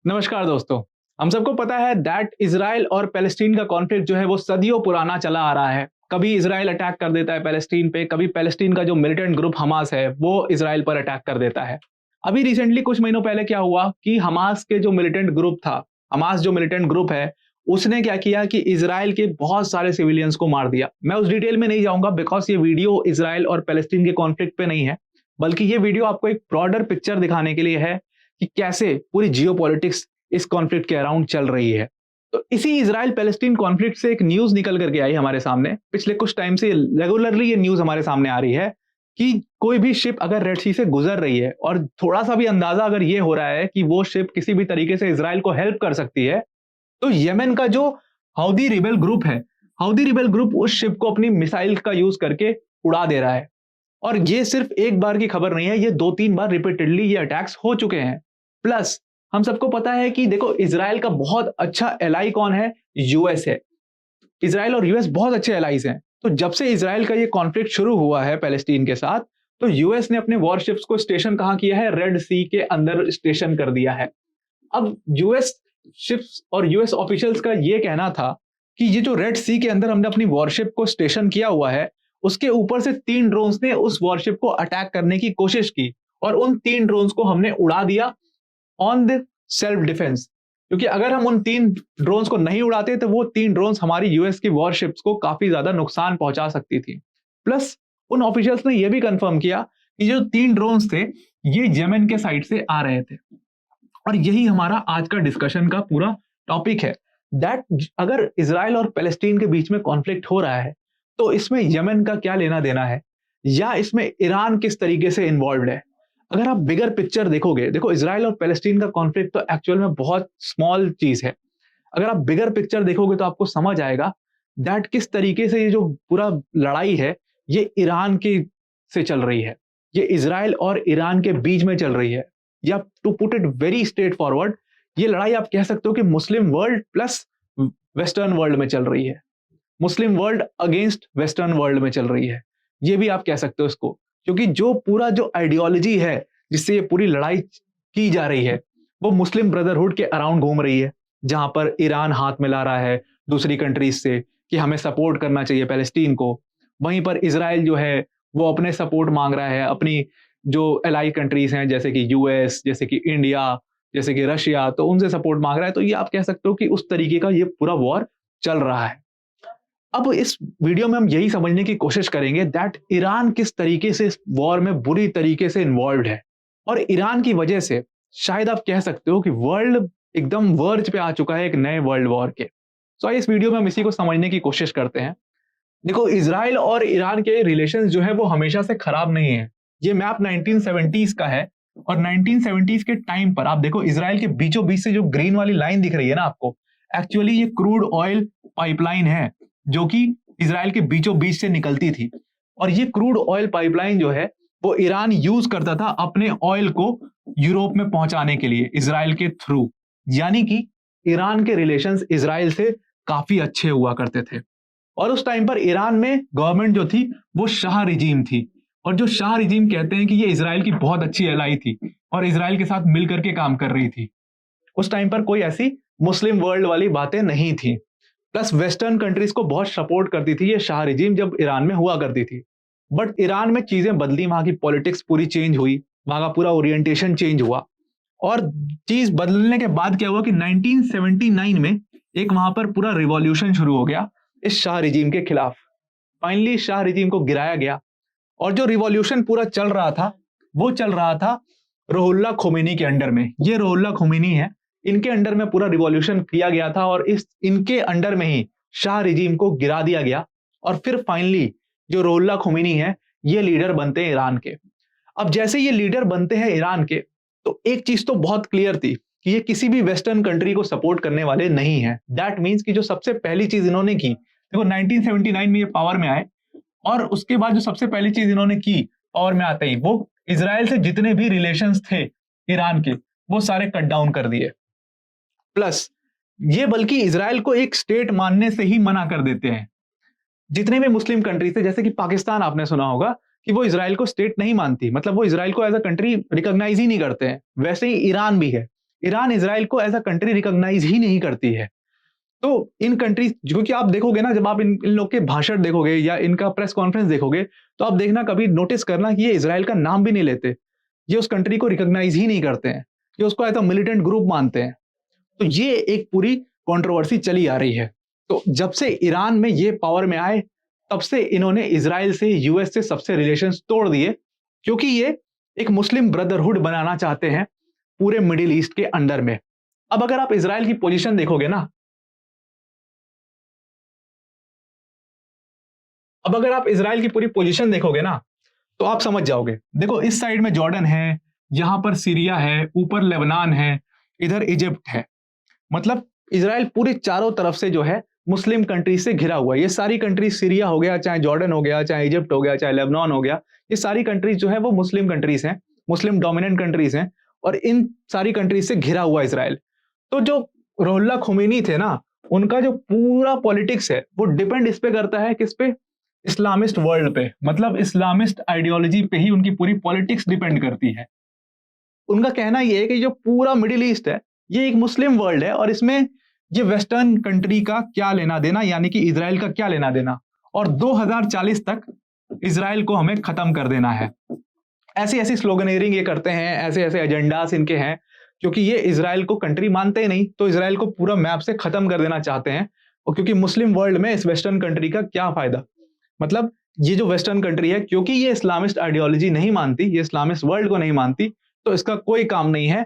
नमस्कार दोस्तों। हम सबको पता है दैट इजराइल और पैलेस्टीन का कॉन्फ्लिक्ट जो है वो सदियों पुराना चला आ रहा है। कभी इजराइल अटैक कर देता है पैलेस्टीन पे, कभी पैलेस्टीन का जो मिलिटेंट ग्रुप हमास है वो इजराइल पर अटैक कर देता है। अभी रिसेंटली कुछ महीनों पहले क्या हुआ कि हमास के जो मिलिटेंट ग्रुप था, हमास जो मिलिटेंट ग्रुप है, उसने क्या किया कि इजराइल के बहुत सारे सिविलियंस को मार दिया। मैं उस डिटेल में नहीं जाऊंगा बिकॉज ये वीडियो इजराइल और पैलेस्टीन के कॉन्फ्लिक्ट पे नहीं है, बल्कि ये वीडियो आपको एक ब्रॉडर पिक्चर दिखाने के लिए है कि कैसे पूरी जियोपॉलिटिक्स इस कॉन्फ्लिक्ट के अराउंड चल रही है। तो इसी इजराइल पैलेस्टीन कॉन्फ्लिक्ट से एक न्यूज निकल करके आई हमारे सामने। पिछले कुछ टाइम से रेगुलरली ये न्यूज हमारे सामने आ रही है कि कोई भी शिप अगर रेड सी से गुजर रही है और थोड़ा सा भी अंदाजा अगर ये हो रहा है कि वो शिप किसी भी तरीके से इजराइल को हेल्प कर सकती है, तो यमन का जो हौदी रिबेल ग्रुप है, हौदी रिबेल ग्रुप उस शिप को अपनी मिसाइल का यूज करके उड़ा दे रहा है। और ये सिर्फ एक बार की खबर नहीं है, ये 2-3 बार रिपीटेडली ये अटैक्स हो चुके हैं। प्लस हम सबको पता है कि देखो इजराइल का बहुत अच्छा एलाई कौन है? यूएस है। इजराइल और यूएस बहुत अच्छे एलाइज हैं। तो जब से इजराइल का ये कॉन्फ्लिक्ट शुरू हुआ है पैलेस्टीन के साथ, तो यूएस ने अपने वॉरशिप्स को स्टेशन कहां किया है? रेड सी के अंदर स्टेशन कर दिया है। अब यूएस शिप्स और यूएस ऑफिशियल्स का ये कहना था कि ये जो रेड सी के अंदर हमने अपनी वॉरशिप को स्टेशन किया हुआ है, उसके ऊपर से 3 ड्रोन्स ने उस वॉरशिप को अटैक करने की कोशिश की और उन 3 ड्रोन्स को हमने उड़ा दिया ऑन द सेल्फ डिफेंस। क्योंकि अगर हम उन 3 ड्रोन्स को नहीं उड़ाते तो वो 3 ड्रोन्स हमारी यूएस की वॉरशिप्स को काफी ज्यादा नुकसान पहुंचा सकती थी। प्लस उन ऑफिशियल्स ने यह भी कंफर्म किया कि जो 3 ड्रोन्स थे ये यमन के साइड से आ रहे थे। और यही हमारा आज का डिस्कशन का पूरा टॉपिक है दैट अगर इजराइल और पैलेस्टीन के बीच में कॉन्फ्लिक्ट हो रहा है तो इसमें यमन का क्या लेना देना है, या इसमें ईरान किस तरीके से इन्वॉल्व है। अगर आप बिगर पिक्चर देखोगे, देखो इजराइल और पैलेस्टीन का कॉन्फ्लिक्ट तो एक्चुअल में बहुत स्मॉल चीज है। अगर आप बिगर पिक्चर देखोगे तो आपको समझ आएगा दैट किस तरीके से ये जो पूरा लड़ाई है ये ईरान की से चल रही है, ये इजराइल और ईरान के बीच में चल रही है। या to put it very straightforward, ये लड़ाई आप कह सकते हो कि Muslim world plus western world में चल रही है, Muslim world against western world में चल रही है। ये भी आप कह सकते हो इसको, क्योंकि जो पूरा जो आइडियोलॉजी है जिससे ये पूरी लड़ाई की जा रही है वो मुस्लिम ब्रदरहुड के अराउंड घूम रही है, जहां पर ईरान हाथ मिला रहा है दूसरी कंट्रीज से कि हमें सपोर्ट करना चाहिए पैलेस्टीन को। वहीं पर इजराइल जो है वो अपने सपोर्ट मांग रहा है अपनी जो एलाई कंट्रीज हैं जैसे कि यूएस, जैसे कि इंडिया, जैसे कि रशिया, तो उनसे सपोर्ट मांग रहा है। तो ये आप कह सकते हो कि उस तरीके का ये पूरा वॉर चल रहा है। अब इस वीडियो में हम यही समझने की कोशिश करेंगे दैट ईरान किस तरीके से इस वॉर में बुरी तरीके से इन्वॉल्व है, और ईरान की वजह से शायद आप कह सकते हो कि वर्ल्ड एकदम वर्ज पे आ चुका है एक नए वर्ल्ड वॉर के। तो इस वीडियो में हम इसी को समझने की कोशिश करते हैं। देखो इजराइल और ईरान के रिलेशंस जो है वो हमेशा से खराब नहीं है। ये मैप 1970s का है और 1970s के टाइम पर आप देखो इजराइल के बीचों बीच से जो ग्रीन वाली लाइन दिख रही है ना आपको, एक्चुअली ये क्रूड ऑयल पाइपलाइन है जो कि इजराइल के बीचों बीच से निकलती थी। और ये क्रूड ऑयल पाइपलाइन जो है वो ईरान यूज करता था अपने ऑयल को यूरोप में पहुंचाने के लिए इजराइल के थ्रू। यानी कि ईरान के रिलेशंस इजराइल से काफी अच्छे हुआ करते थे। और उस टाइम पर ईरान में गवर्नमेंट जो थी वो शाह रिजीम थी, और जो शाह रिजीम कहते हैं कि ये इजराइल की बहुत अच्छी एलाई थी और इजराइल के साथ मिल करके काम कर रही थी। उस टाइम पर कोई ऐसी मुस्लिम वर्ल्ड वाली बातें नहीं थी। प्लस वेस्टर्न कंट्रीज को बहुत सपोर्ट करती थी ये शाह रिजीम जब ईरान में हुआ करती थी। बट ईरान में चीजें बदली, वहां की पॉलिटिक्स पूरी चेंज हुई, वहां का पूरा ओरिएंटेशन चेंज हुआ। और चीज बदलने के बाद क्या हुआ कि 1979 में एक वहां पर पूरा रिवॉल्यूशन शुरू हो गया इस शाह रिजीम के खिलाफ। फाइनली शाह रिजीम को गिराया गया, और जो रिवॉल्यूशन पूरा चल रहा था वो चल रहा था रुहुल्लाह खोमेनी के अंडर में। ये रुहुल्लाह खोमेनी है, इनके अंडर में पूरा रिवॉल्यूशन किया गया था और इनके अंडर में ही शाह रिजीम को गिरा दिया गया। और फिर फाइनली जो रुहुल्लाह खोमेनी है ये लीडर बनते हैं ईरान के। अब जैसे ये लीडर बनते हैं ईरान के, तो एक चीज तो बहुत क्लियर थी कि ये किसी भी वेस्टर्न कंट्री को सपोर्ट करने वाले नहीं है। दैट मीन्स कि जो सबसे पहली चीज इन्होंने की, देखो 1979 में ये पावर में आए, और उसके बाद जो सबसे पहली चीज इन्होंने की पावर में आते ही, वो इजराइल से जितने भी रिलेशंस थे ईरान के वो सारे कट डाउन कर दिए। प्लस ये बल्कि इजराइल को एक स्टेट मानने से ही मना कर देते हैं। जितने भी मुस्लिम कंट्री थे, जैसे कि पाकिस्तान आपने सुना होगा कि वो इजराइल को स्टेट नहीं मानती, मतलब वो इजराइल को एज अ कंट्री रिकॉग्नाइज ही नहीं करते हैं। वैसे ही ईरान भी है, ईरान इजराइल को एज अ कंट्री रिकॉग्नाइज ही नहीं करती है। तो इन कंट्रीज, क्योंकि आप देखोगे ना, जब आप इन लोग के भाषण देखोगे या इनका प्रेस कॉन्फ्रेंस देखोगे, तो आप देखना, कभी नोटिस करना कि ये इजराइल का नाम भी नहीं लेते, ये उस कंट्री को रिकॉग्नाइज ही नहीं करते हैं, ये उसको एज अ मिलिटेंट ग्रुप मानते हैं। तो ये एक पूरी कंट्रोवर्सी चली आ रही है। तो जब से ईरान में ये पावर में आए, तब से इन्होंने इजराइल से, यूएस से सबसे रिलेशंस तोड़ दिए, क्योंकि ये एक मुस्लिम ब्रदरहुड बनाना चाहते हैं पूरे मिडिल ईस्ट के अंडर में। अब अगर आप इजराइल की पोजीशन देखोगे ना, अब अगर आप इजराइल की पूरी पोजीशन देखोगे ना, तो आप समझ जाओगे। देखो, इस साइड में जॉर्डन है, यहां पर सीरिया है, ऊपर लेबनान है, इधर इजिप्ट है। मतलब इजराइल पूरे चारों तरफ से जो है मुस्लिम कंट्रीज से घिरा हुआ है। ये सारी कंट्रीज, सीरिया हो गया, चाहे जॉर्डन हो गया, चाहे इजिप्ट हो गया, चाहे लेबनान हो गया, ये सारी कंट्रीज जो है वो मुस्लिम कंट्रीज हैं, मुस्लिम डोमिनेंट कंट्रीज हैं, और इन सारी कंट्रीज से घिरा हुआ इजराइल। तो जो रुहुल्लाह खुमैनी थे ना, उनका जो पूरा पॉलिटिक्स है वो डिपेंड इस पे करता है, किस पे? इस्लामिस्ट वर्ल्ड पे। मतलब इस्लामिस्ट आइडियोलॉजी पे ही उनकी पूरी पॉलिटिक्स डिपेंड करती है। उनका कहना ये है कि जो पूरा मिडिल ईस्ट है, ये एक मुस्लिम वर्ल्ड है, और इसमें ये वेस्टर्न कंट्री का क्या लेना देना, यानी कि इजराइल का क्या लेना देना, और 2040 तक इजराइल को हमें खत्म कर देना है। ऐसी ऐसी स्लोगनेरिंग ये करते हैं, ऐसे ऐसे एजेंडास इनके हैं, क्योंकि ये इजराइल को कंट्री मानते ही नहीं, तो इजराइल को पूरा मैप से खत्म कर देना चाहते हैं। और क्योंकि मुस्लिम वर्ल्ड में इस वेस्टर्न कंट्री का क्या फायदा? मतलब ये जो वेस्टर्न कंट्री है, क्योंकि ये इस्लामिस्ट आइडियोलॉजी नहीं मानती, ये इस्लामिस्ट वर्ल्ड को नहीं मानती, तो इसका कोई काम नहीं है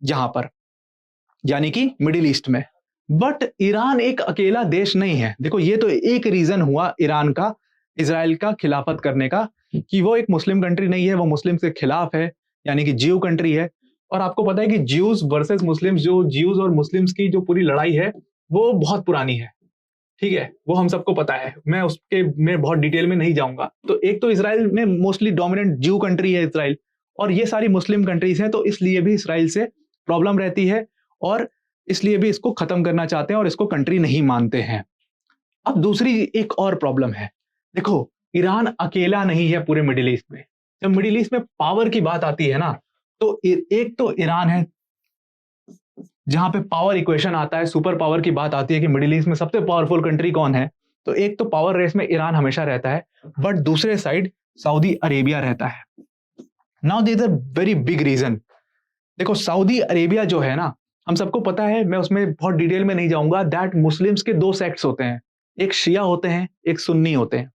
यहां पर, यानी कि मिडिल ईस्ट में। बट ईरान एक अकेला देश नहीं है। देखो, ये तो एक रीजन हुआ ईरान का इजराइल का खिलाफत करने का, कि वो एक मुस्लिम कंट्री नहीं है, वो मुस्लिम से खिलाफ है, यानी कि ज्यू कंट्री है। और आपको पता है कि ज्यूज वर्सेस मुस्लिम्स, जो ज्यूज और मुस्लिम्स की जो पूरी लड़ाई है, वो बहुत पुरानी है। ठीक है, वो हम सबको पता है, मैं उसके में बहुत डिटेल में नहीं जाऊंगा। तो एक तो इसराइल में मोस्टली डोमिनेंट ज्यू कंट्री है इसराइल, और ये सारी मुस्लिम कंट्रीज हैं, तो इसलिए भी इसराइल से प्रॉब्लम रहती है, और इसलिए भी इसको खत्म करना चाहते हैं और इसको कंट्री नहीं मानते हैं। अब दूसरी एक और प्रॉब्लम है। देखो, ईरान अकेला नहीं है पूरे मिडिल ईस्ट में। जब मिडिल ईस्ट में पावर की बात आती है ना, तो एक तो ईरान है, जहां पे पावर इक्वेशन आता है, सुपर पावर की बात आती है कि मिडिल ईस्ट में सबसे पावरफुल कंट्री कौन है, तो एक तो पावर रेस में ईरान हमेशा रहता है, बट दूसरे साइड सऊदी अरेबिया रहता है। Now there is a very big reason. देखो, सऊदी अरेबिया जो है ना, हम सबको पता है, मैं उसमें बहुत डिटेल में नहीं जाऊंगा, दैट मुस्लिम्स के दो सेक्ट्स होते हैं, एक शिया होते हैं, एक सुन्नी होते हैं।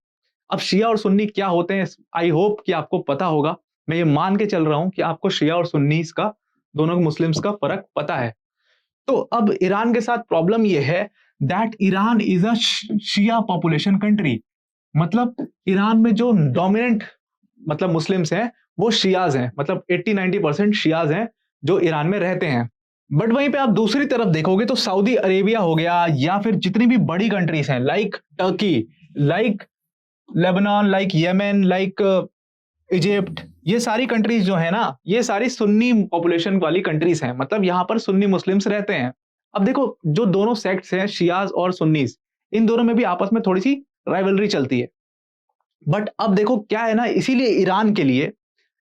अब शिया और सुन्नी क्या होते हैं, आई होप कि आपको पता होगा। मैं ये मान के चल रहा हूं कि आपको शिया और सुन्नी का, दोनों मुस्लिम्स का फर्क पता है। तो अब ईरान के साथ प्रॉब्लम यह है that Iran is a Shia population country. मतलब ईरान में जो डोमिनेंट मतलब मुस्लिम्स हैं, वो शियाज हैं, मतलब 80-90% शियाज हैं जो ईरान में रहते हैं। बट वहीं पे आप दूसरी तरफ देखोगे तो सऊदी अरेबिया हो गया, या फिर जितनी भी बड़ी कंट्रीज हैं, like Turkey, like Lebanon, like Yemen, like Egypt, ये सारी कंट्रीज जो है ना, ये सारी सुन्नी पॉपुलेशन वाली कंट्रीज हैं। मतलब यहाँ पर सुन्नी मुस्लिम्स रहते हैं। अब देखो, जो दोनों सेक्ट्स हैं, शियाज और सुन्नीज, इन दोनों में भी आपस में थोड़ी सी राइवलरी चलती है। बट अब देखो क्या है ना, इसीलिए ईरान के लिए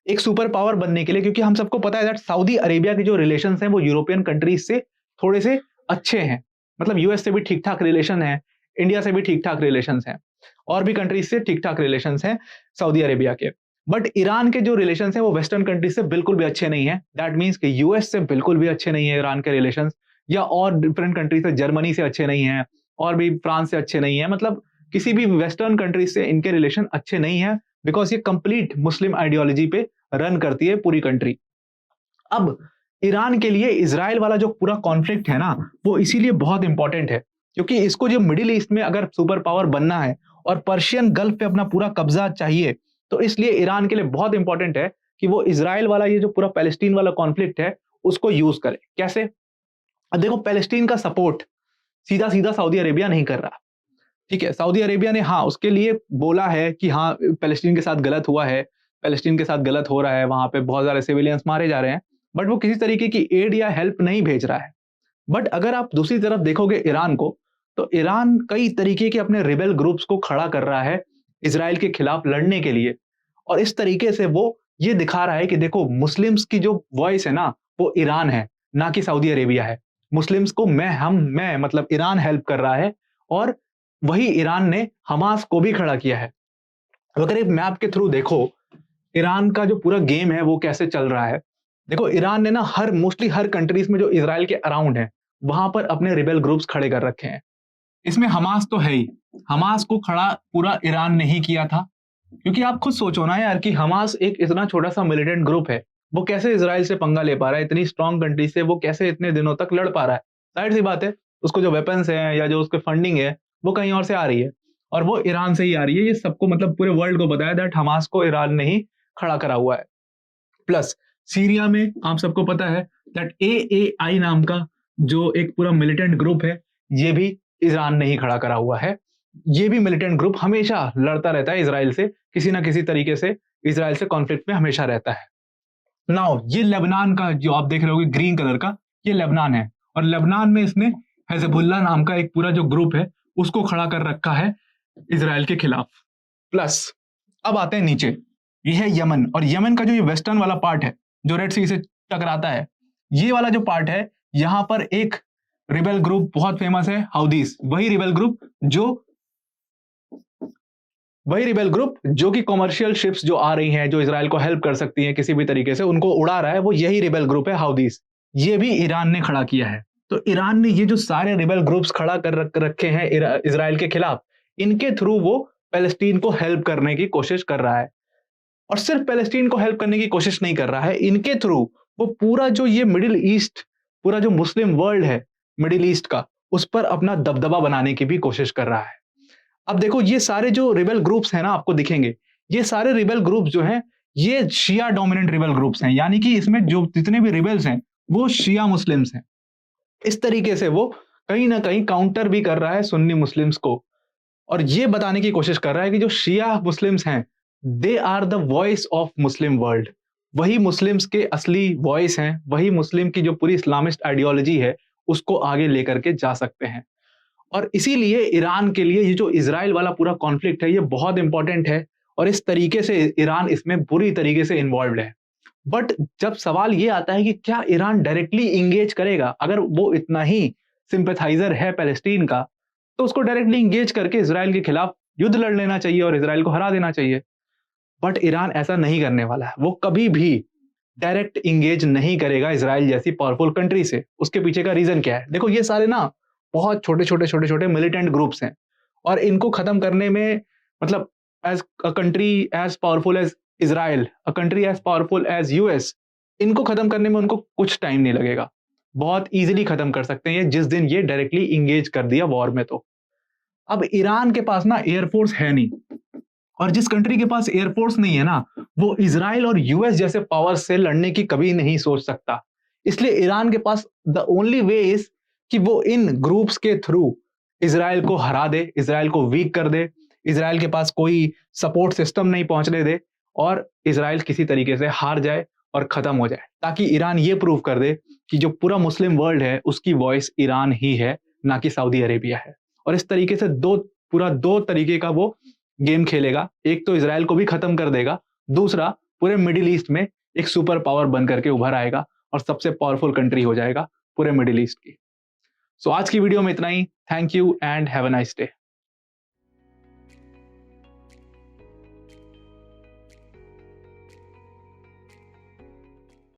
एक सुपर पावर बनने के लिए, क्योंकि हम सबको पता है दैट सऊदी अरेबिया के जो रिलेशंस हैं वो यूरोपियन कंट्रीज से थोड़े से अच्छे हैं। मतलब यूएस से भी ठीक ठाक रिलेशन है, इंडिया से भी ठीक ठाक रिलेशंस हैं, और भी कंट्रीज से ठीक ठाक रिलेशंस हैं सऊदी अरेबिया के। बट ईरान के जो रिलेशंस हैं वो वेस्टर्न कंट्रीज से बिल्कुल भी अच्छे नहीं है। दैट मीन्स कि यूएस से बिल्कुल भी अच्छे नहीं है ईरान के रिलेशंस, या और डिफरेंट कंट्रीज से, जर्मनी से अच्छे नहीं है, और भी फ्रांस से अच्छे नहीं है। मतलब किसी भी वेस्टर्न कंट्रीज से इनके रिलेशन अच्छे नहीं है, बिकॉज ये कंप्लीट मुस्लिम आइडियोलॉजी पे रन करती है पूरी कंट्री। अब ईरान के लिए इजराइल वाला जो पूरा कॉन्फ्लिक्ट है ना, वो इसीलिए बहुत इंपॉर्टेंट है, क्योंकि इसको जो मिडिल ईस्ट में अगर सुपर पावर बनना है और पर्शियन गल्फ पे अपना पूरा कब्जा चाहिए, तो इसलिए ईरान के लिए बहुत इंपॉर्टेंट है कि वो इजराइल वाला ये जो पूरा पैलेस्टीन वाला कॉन्फ्लिक्ट है उसको यूज करे। कैसे? अब देखो, पैलेस्टीन का सपोर्ट सीधा सीधा सऊदी अरेबिया नहीं कर रहा। ठीक है, सऊदी अरेबिया ने हाँ उसके लिए बोला है कि हाँ पैलेस्टीन के साथ गलत हुआ है, पैलेस्टीन के साथ गलत हो रहा है, वहां पे बहुत सारे सिविलियंस मारे जा रहे हैं, बट वो किसी तरीके की एड या हेल्प नहीं भेज रहा है। बट अगर आप दूसरी तरफ देखोगे ईरान को, तो ईरान कई तरीके के अपने रिबेल ग्रुप्स को खड़ा कर रहा है इजराइल के खिलाफ लड़ने के लिए, और इस तरीके से वो ये दिखा रहा है कि देखो, मुस्लिम्स की जो वॉइस है ना, वो ईरान है, ना कि सऊदी अरेबिया है। मुस्लिम्स को मैं मतलब ईरान हेल्प कर रहा है और वही ईरान ने हमास को भी खड़ा किया है। अगर एक मैप के थ्रू देखो ईरान का जो पूरा गेम है वो कैसे चल रहा है। देखो ईरान ने ना मोस्टली हर कंट्रीज में जो इजराइल के अराउंड है वहां पर अपने रिबेल ग्रुप्स खड़े कर रखे हैं। इसमें हमास तो है ही, हमास को खड़ा पूरा ईरान ने ही किया था, क्योंकि आप खुद सोचो ना यार कि हमास एक इतना छोटा सा मिलिटेंट ग्रुप है, वो कैसे इजराइल से पंगा ले पा रहा है, इतनी स्ट्रॉन्ग कंट्री से वो कैसे इतने दिनों तक लड़ पा रहा है। जाहिर सी बात है उसको जो वेपन्स हैं या जो उसके फंडिंग है वो कहीं और से आ रही है और वो ईरान से ही आ रही है। ये सबको मतलब पूरे वर्ल्ड को बताया दैट हमास को ईरान ने ही खड़ा करा हुआ है। प्लस सीरिया में आप सबको पता है दैट AAI नाम का जो एक पूरा मिलिटेंट ग्रुप है ये भी ईरान ने ही खड़ा करा हुआ है। ये भी मिलिटेंट ग्रुप हमेशा लड़ता रहता है इजराइल से, किसी ना किसी तरीके से इजराइल से कॉन्फ्लिक्ट में हमेशा रहता है। नाउ ये लेबनान का जो आप देख रहे होगे ग्रीन कलर का, ये लेबनान है और लेबनान में इसने हिजबुल्लाह नाम का एक पूरा जो ग्रुप है उसको खड़ा कर रखा है इजराइल के खिलाफ। प्लस अब आते हैं नीचे, ये है यमन और यमन का जो ये वेस्टर्न वाला पार्ट है जो रेड सी से टकराता है, ये वाला जो पार्ट है यहां पर एक रिबेल ग्रुप बहुत फेमस है, हाउदीस। वही रिबेल ग्रुप जो कि कॉमर्शियल शिप्स जो आ रही हैं जो इजराइल को हेल्प कर सकती हैं किसी भी तरीके से उनको उड़ा रहा है, वो यही रिबेल ग्रुप है हाउदीस। ये भी ईरान ने खड़ा किया है। तो ईरान ने ये जो सारे रिबेल ग्रुप्स खड़ा कर रखे हैं इजराइल के खिलाफ, इनके थ्रू वो पैलेस्टीन को हेल्प करने की कोशिश कर रहा है। और सिर्फ पैलेस्टीन को हेल्प करने की कोशिश नहीं कर रहा है, इनके थ्रू वो पूरा जो ये मिडिल ईस्ट, पूरा जो मुस्लिम वर्ल्ड है मिडिल ईस्ट का, उस पर अपना दबदबा बनाने की भी कोशिश कर रहा है। अब देखो ये सारे जो रिबेल ग्रुप्स हैं ना आपको दिखेंगे, ये सारे रिबेल ग्रुप्स जो हैं ये शिया डोमिनेंट रिबेल ग्रुप्स हैं, यानी कि इसमें जो जितने भी रिबेल्स हैं वो शिया मुस्लिम्स हैं। इस तरीके से वो कहीं ना कहीं काउंटर भी कर रहा है सुन्नी मुस्लिम्स को और ये बताने की कोशिश कर रहा है कि जो शिया मुस्लिम्स हैं they are the voice of Muslim world. वही मुस्लिम्स के असली वॉइस हैं, वही मुस्लिम की जो पूरी इस्लामिस्ट आइडियोलॉजी है उसको आगे लेकर के जा सकते हैं। और इसीलिए ईरान के लिए ये जो इजराइल वाला पूरा कॉन्फ्लिक्ट है ये बहुत इंपॉर्टेंट है और इस तरीके से ईरान इसमें बुरी तरीके से इन्वॉल्व है। बट जब सवाल ये आता है कि क्या ईरान डायरेक्टली इंगेज करेगा, अगर वो इतना ही सिंपैथाइजर है पैलेस्टीन का तो उसको डायरेक्टली इंगेज करके इजराइल के खिलाफ युद्ध लड़ लेना चाहिए और इजराइल को हरा देना चाहिए। बट ईरान ऐसा नहीं करने वाला है, वो कभी भी डायरेक्ट इंगेज नहीं करेगा इजराइल जैसी पावरफुल कंट्री से। उसके पीछे का रीजन क्या है? देखो ये सारे ना बहुत छोटे छोटे मिलिटेंट ग्रुप्स हैं और इनको खत्म करने में मतलब as a country as powerful as Israel, a country as powerful as US, इनको खत्म करने में उनको कुछ टाइम नहीं लगेगा, बहुत इजीली खत्म कर सकते हैं जिस दिन ये डायरेक्टली इंगेज कर दिया वॉर में। तो अब ईरान के पास ना एयरफोर्स है नहीं और जिस कंट्री के पास एयरफोर्स नहीं है ना वो इजराइल और US जैसे पावर से लड़ने की कभी नहीं सोच सकता। इसलिए ईरान के पास द ओनली वे इज कि वो इन ग्रुप्स के थ्रू इजराइल को हरा दे, इजराइल को वीक कर दे, इजराइल के पास कोई सपोर्ट सिस्टम नहीं पहुंचने दे और इजराइल किसी तरीके से हार जाए और खत्म हो जाए, ताकि ईरान ये प्रूव कर दे कि जो पूरा मुस्लिम वर्ल्ड है उसकी वॉइस ईरान ही है, ना कि सऊदी अरेबिया है। और इस तरीके से दो तरीके का वो गेम खेलेगा, एक तो इजराइल को भी खत्म कर देगा, दूसरा पूरे मिडिल ईस्ट में एक सुपर पावर बन करके उभर आएगा और सबसे पावरफुल कंट्री हो जाएगा पूरे मिडिल ईस्ट की। सो आज की वीडियो में इतना ही। Thank you and have a nice day.